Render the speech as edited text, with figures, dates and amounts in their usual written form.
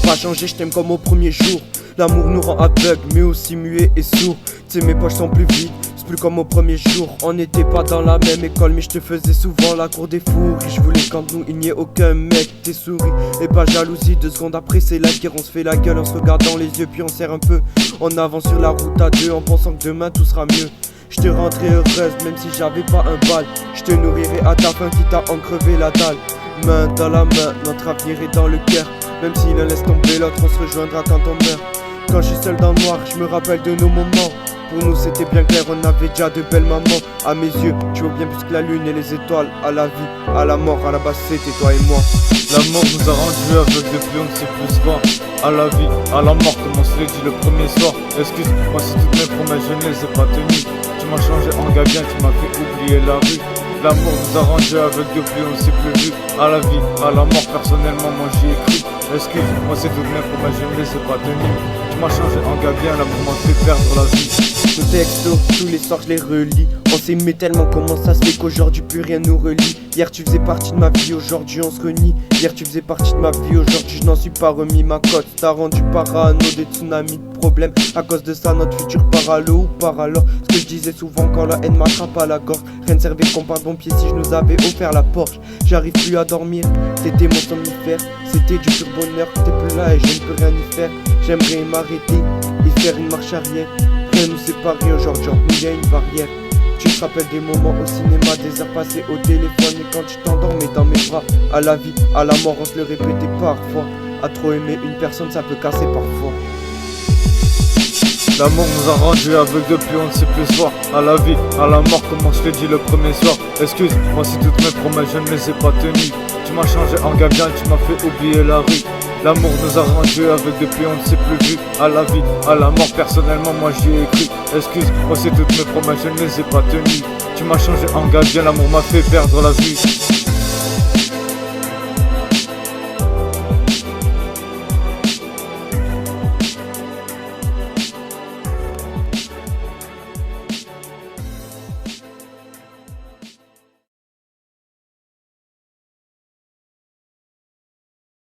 pas changé, je t'aime comme au premier jour. L'amour nous rend aveugle, mais aussi muet et sourd. Tu sais, mes poches sont plus vides, c'est plus comme au premier jour. On n'était pas dans la même école, mais je te faisais souvent la cour des fours. Et je voulais qu'entre nous il n'y ait aucun mec. T'es souris et pas jalousie, 2 secondes après c'est la guerre. On se fait la gueule, on se regarde dans les yeux, puis on serre un peu. On avance sur la route à deux, en pensant que demain tout sera mieux. Je te rendrai heureuse, même si j'avais pas un bal. Je te nourrirai à ta faim, quitte à en crever la dalle. Main dans la main, notre avenir est dans le cœur. Même si l'un laisse tomber l'autre, on se rejoindra quand on meurt. Quand je suis seul dans le noir, je me rappelle de nos moments. Pour nous c'était bien clair, on avait déjà de belles mamans. À mes yeux, tu vaux bien plus que la lune et les étoiles. À la vie, à la mort, à la base c'était toi et moi. L'amour nous a rendus aveugles depuis on ne sait plus quoi. À la vie, à la mort, comme on se l'est dit le premier soir. Excuse-moi si toutes mes promesses je ne les ai pas tenues. Tu m'as changé en gars bien, tu m'as fait oublier la rue. L'amour nous a rendus aveugles depuis on ne s'est plus vu. À la vie, à la mort, personnellement moi j'y ai cru. Excuse-moi si toutes mes promesses je ne les ai pas tenues. Tu m'as changé en gars bien, l'amour m'a fait perdre la vie. Nos textos, tous les soirs je les relis. On s'aimait tellement, comment ça se fait qu'aujourd'hui plus rien nous relie. Hier tu faisais partie de ma vie, aujourd'hui on se renie. Hier tu faisais partie de ma vie, aujourd'hui je n'en suis pas remis. Ma cote t'a rendu parano, des tsunamis de problèmes. À cause de ça notre futur part à l'eau ou part à l'or. Ce que je disais souvent quand la haine m'attrape à la gorge. Rien ne servait qu'on parle bon pied si je nous avais offert la Porsche. J'arrive plus à dormir, t'étais mon somnifère. C'était du pur bonheur, t'es plus là et je ne peux rien y faire. J'aimerais m'arrêter et faire une marche arrière. Rien nous séparer aujourd'hui, entre nous y a une barrière. Tu te rappelles des moments au cinéma, des heures passées au téléphone. Et quand tu t'endormais dans mes bras, à la vie, à la mort, on se le répétait parfois. À trop aimer une personne, ça peut casser parfois. L'amour nous a rendus aveugles depuis on ne sait plus se voir. À la vie, à la mort, comme on se l'est dit le premier soir. Excuse-moi si toutes mes promesses je ne les ai pas tenues. Tu m'as changé en gars bien, tu m'as fait oublier la rue. L'amour nous a rendus aveugles depuis on ne s'est plus vu. À la vie, à la mort, personnellement moi j'y ai cru. Excuse-moi si toutes mes promesses je ne les ai pas tenues. Tu m'as changé en gars bien, l'amour m'a fait perdre la vue.